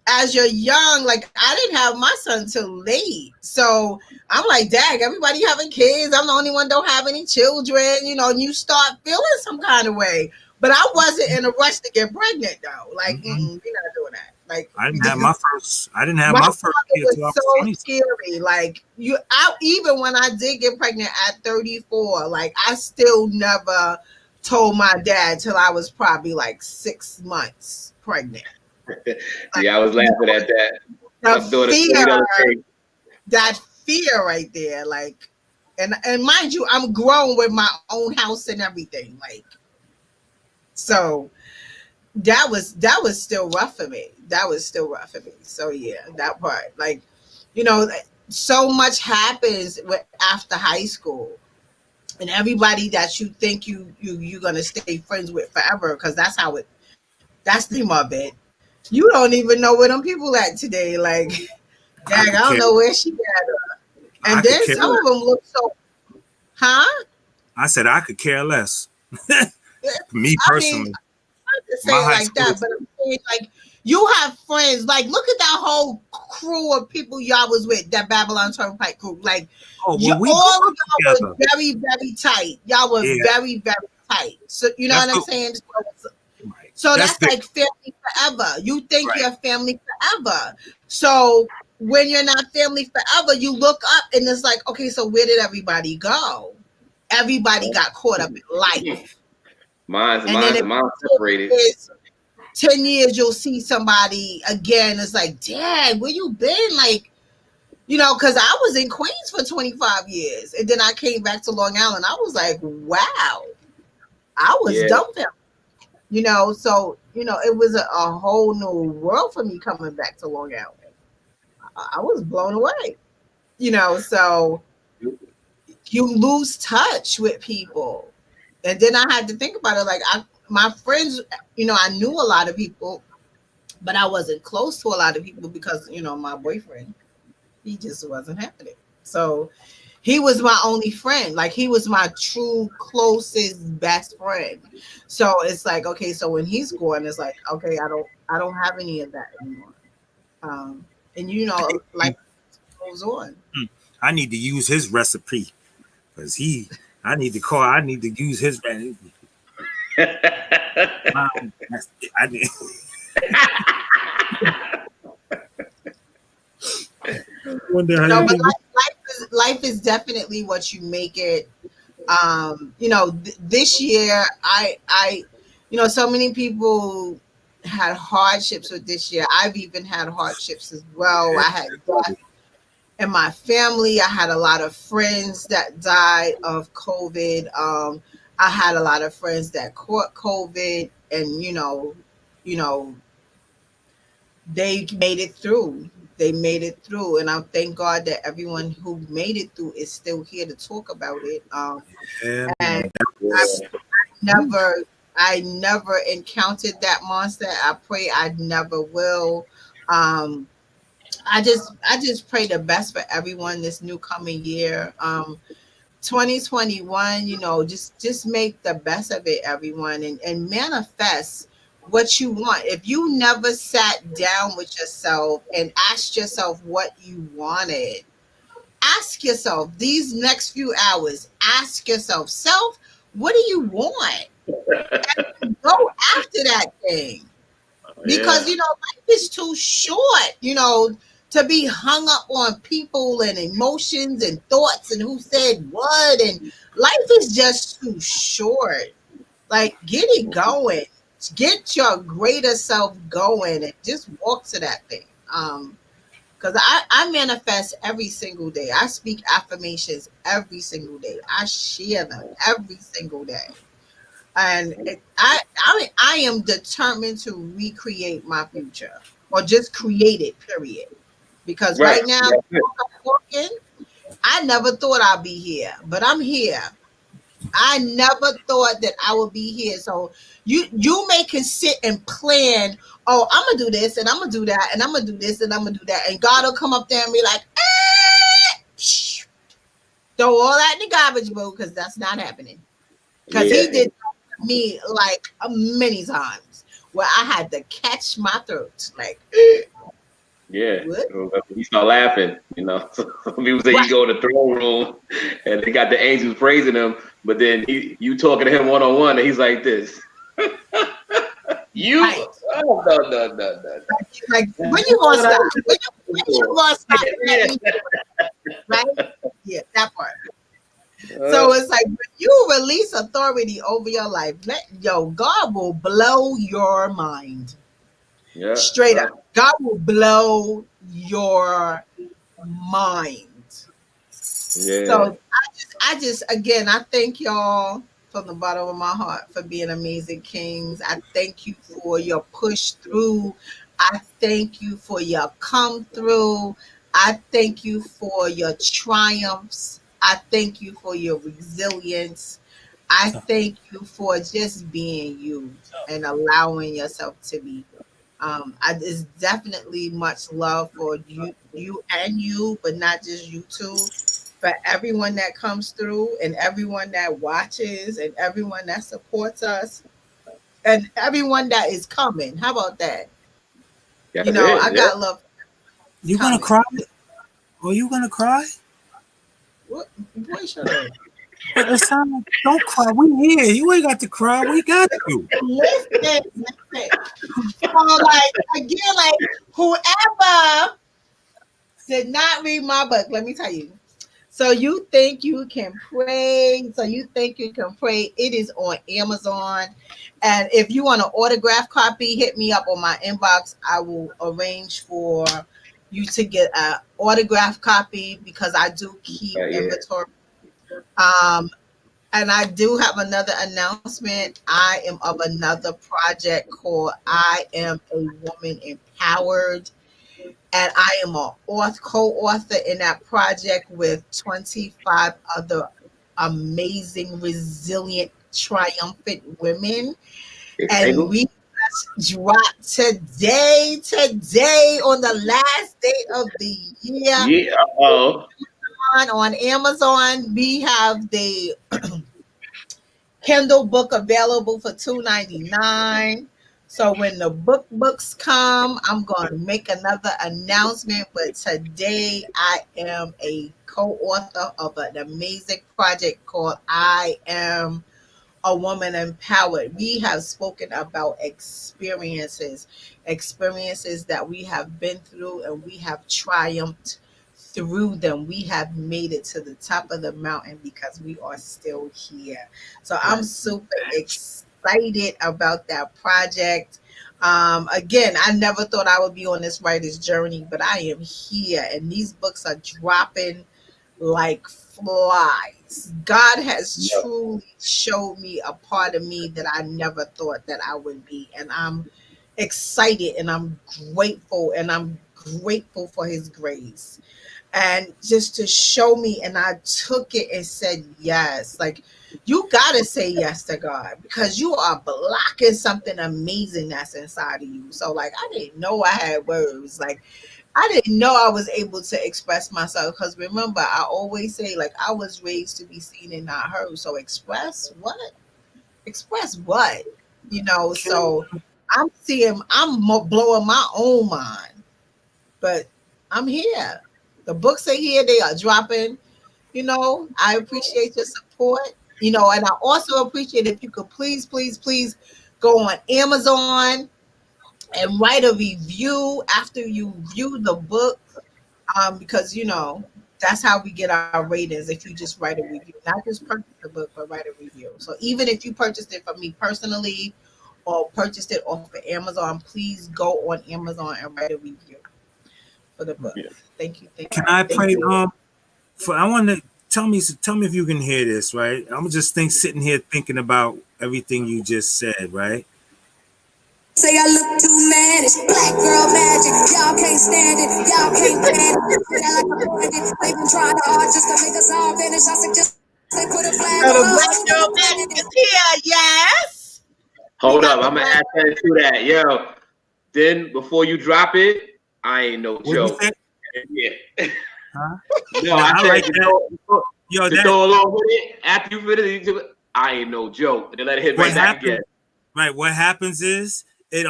as you're young, like I didn't have my son till late. So I'm like, dang, everybody having kids. I'm the only one don't have any children, and you start feeling some kind of way. But I wasn't in a rush to get pregnant though. Like, we're not doing that. Like I didn't have my first kid until I was so 20. scary. Like even when I did get pregnant at 34, like I still never told my dad till I was probably like 6 months pregnant. I was laughing at that. That fear right there, like, and mind you, I'm grown with my own house and everything, like, so that was still rough for me. So yeah, that part, like, so much happens after high school, and everybody that you think you're gonna stay friends with forever, because that's the name of it. You don't even know where them people at today. Like, dang, I don't know where she at. And then some of them look so, I said I could care less. Me personally. I to say it like that, but I'm saying, like, you have friends. Like, look at that whole crew of people y'all was with, that Babylon Turnpike crew. Like, all of y'all were very, very tight. Y'all were very, very tight. So, you know what I'm saying? So that's like family forever. You think you're family forever. So when you're not family forever, you look up and it's like, okay, so where did everybody go? Everybody got caught up in life. Mine's separated. 10 years, you'll see somebody again. It's like, dad, where you been? Like, because I was in Queens for 25 years. And then I came back to Long Island. I was like, wow. I was dumbfounded. So, it was a whole new world for me coming back to Long Island. I was blown away, so you lose touch with people. And then I had to think about it. Like my friends, I knew a lot of people, but I wasn't close to a lot of people because, my boyfriend, he just wasn't having it. So he was my only friend. Like he was my true closest best friend. So it's like, okay, so when he's gone, it's like, okay, I don't have any of that anymore. And life goes on. I need to use his recipe because I need to use his recipe. I need. Life is definitely what you make it. This year I so many people had hardships with this year. I've even had hardships as well. I had death in my family. I had a lot of friends that died of COVID. I had a lot of friends that caught COVID, and they made it through. And I thank God that everyone who made it through is still here to talk about it. And I never encountered that monster. I pray I never will. I just pray the best for everyone this new coming year. 2021, just make the best of it, everyone, and manifest what you want. If you never sat down with yourself and asked yourself what you wanted, ask yourself these next few hours, ask yourself, self, what do you want? And go after that thing. Because life is too short, to be hung up on people and emotions and thoughts and who said what. And life is just too short. Like, get it going. Get your greater self going and just walk to that thing. Because I manifest every single day. I speak affirmations every single day. I share them every single day. And I am determined to recreate my future or just create it, period. Because right now, walking, I never thought I'd be here, but I'm here. I never thought that I would be here. So you can sit and plan, oh, I'm gonna do this and I'm gonna do that and I'm gonna do this and I'm gonna do that. And God will come up there and be like, throw all that in the garbage, bro, because that's not happening. Because he did me like many times where I had to catch my throat. Like, he started laughing, you know. Some people say you go to the throne room and they got the angels praising him, but then you talking to him one-on-one and he's like this. Right. Oh, no. Like, when you gonna stop? When you gonna stop? Right? Yeah, that part. So it's like when you release authority over your life, God will blow your mind. Yeah. Straight up. God will blow your mind. Yeah. So I just again, I thank y'all from the bottom of my heart for being amazing kings. I thank you for your push through. I thank you for your come through. I thank you for your triumphs. I thank you for your resilience. I thank you for just being you and allowing yourself to be. It's definitely much love for you, but not just you two. For everyone that comes through and everyone that watches and everyone that supports us and everyone that is coming. How about that? That's you know, it, I got love. You gonna cry? Are you gonna cry? What? Boy, shut up. But it sounds like, don't cry. We here. You ain't got to cry. We got you. Listen. So, like, again, like, whoever did not read my book, let me tell you. So you think you can pray. It is on Amazon. And if you want an autograph copy, hit me up on my inbox. I will arrange for you to get an autograph copy because I do keep inventory. And I do have another announcement. I am of another project called I Am a Woman Empowered. And I am a co-author in that project with 25 other amazing, resilient, triumphant women. And we dropped today on the last day of the year. Yeah. On Amazon, we have the Kindle book available for $2.99. So when the books come, I'm going to make another announcement. But today, I am a co-author of an amazing project called I Am a Woman Empowered. We have spoken about experiences that we have been through, and we have triumphed through them. We have made it to the top of the mountain because we are still here. So I'm super excited about that project. Again, I never thought I would be on this writer's journey, but I am here, and these books are dropping like flies. God has truly showed me a part of me that I never thought that I would be, and I'm excited and I'm grateful for his grace. And just to show me, and I took it and said yes. Like, you gotta say yes to God because you are blocking something amazing that's inside of you. So, like, I didn't know I had words. Like, I didn't know I was able to express myself because remember, I always say, like, I was raised to be seen and not heard. So express what? You know, so I'm blowing my own mind, but I'm here. The books are here. They are dropping. You know, I appreciate your support. You know, and I also appreciate if you could please go on Amazon and write a review after you view the book. because that's how we get our ratings. If you just write a review, not just purchase the book, but write a review. So even if you purchased it from me personally or purchased it off of Amazon, please go on Amazon and write a review for the book. Yeah. Thank you. Can I play? I want to tell me if you can hear this. Right, I'm just sitting here thinking about everything you just said. Right. Say I look too mannish, black girl magic. Y'all can't stand it, y'all can't stand it. I like a bandit. They've been trying to hard just to make us all vanish. I suggest they put a flag So the on Black Girl Magic is here, yes. Hold up, I'm gonna add that to that. Yo, then before you drop it, I ain't no joke. Yeah. Huh? No, I said like to that. Yo, to go along with it after you finish it, I ain't no joke. And then let it hit right back again. Right. What happens is it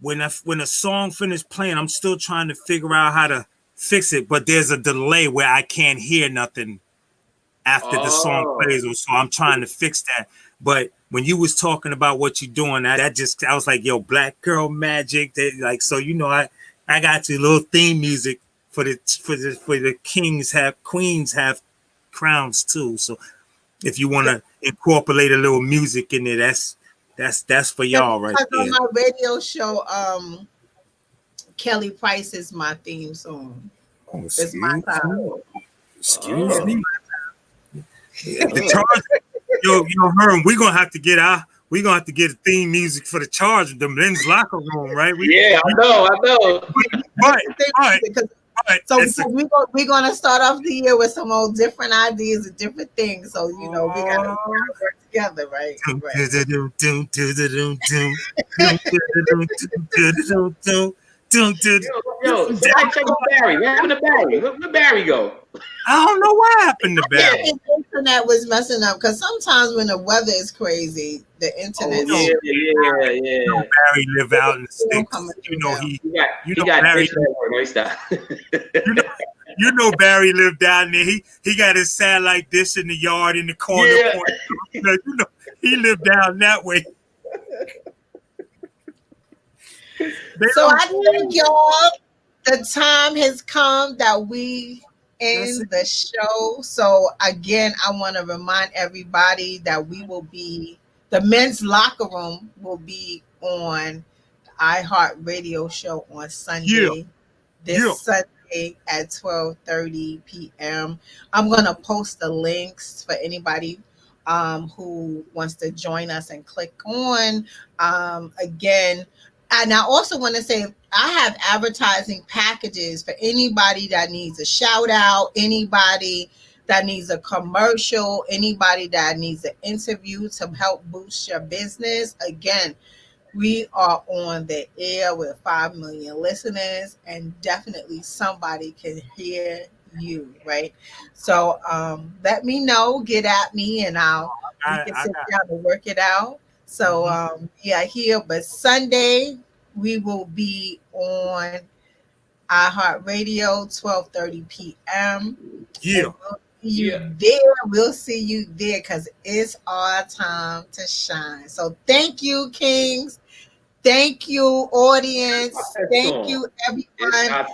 when a song finished playing, I'm still trying to figure out how to fix it, but there's a delay where I can't hear nothing after the song plays, so I'm trying to fix that. But when you was talking about what you're doing, I was like, yo, Black Girl Magic. So I got you a little theme music for the queens have crowns too. So if you want to incorporate a little music in there, that's for y'all right there. On my radio show, Kelly Price is my theme song. Oh, it's my time. Excuse me. The charge, yo, Herm, we're gonna have to get a theme music for the charge, the men's locker room, right? I know. Right. So we're gonna start off the year with some old different ideas and different things. So we gotta work together, right? Yo, somebody check on Barry. What happened to Barry? Where Barry go? I don't know what happened to Barry. The internet was messing up because sometimes when the weather is crazy, the internet. Yeah. Barry live out in the sticks. He got Barry. Barry lived down there. He got his satellite dish in the yard in the corner. Yeah. He lived down that way. So I think y'all, the time has come that we end the show. So again, I want to remind everybody that the men's locker room will be on iHeartRadio show on Sunday. Sunday at 12:30 p.m. I'm gonna post the links for anybody who wants to join us and click on. Again. And I also want to say I have advertising packages for anybody that needs a shout out, anybody that needs a commercial, anybody that needs an interview to help boost your business. Again, we are on the air with 5 million listeners, and definitely somebody can hear you, right? So let me know, get at me, and we can sit down and work it out. So here, but Sunday we will be on iHeartRadio 12:30 p.m. We'll see you there because it's our time to shine. So thank you, Kings. Thank you, audience. Thank you, everyone.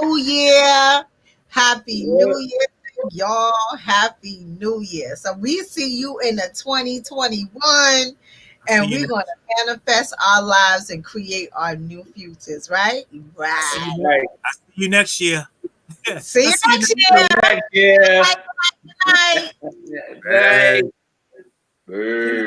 New Year. Happy New Year. Y'all, happy New Year. So we see you in the 2021, and we're going to manifest our lives and create our new futures, right? I'll see you next year. See you next year. Good night. Good night. Peace.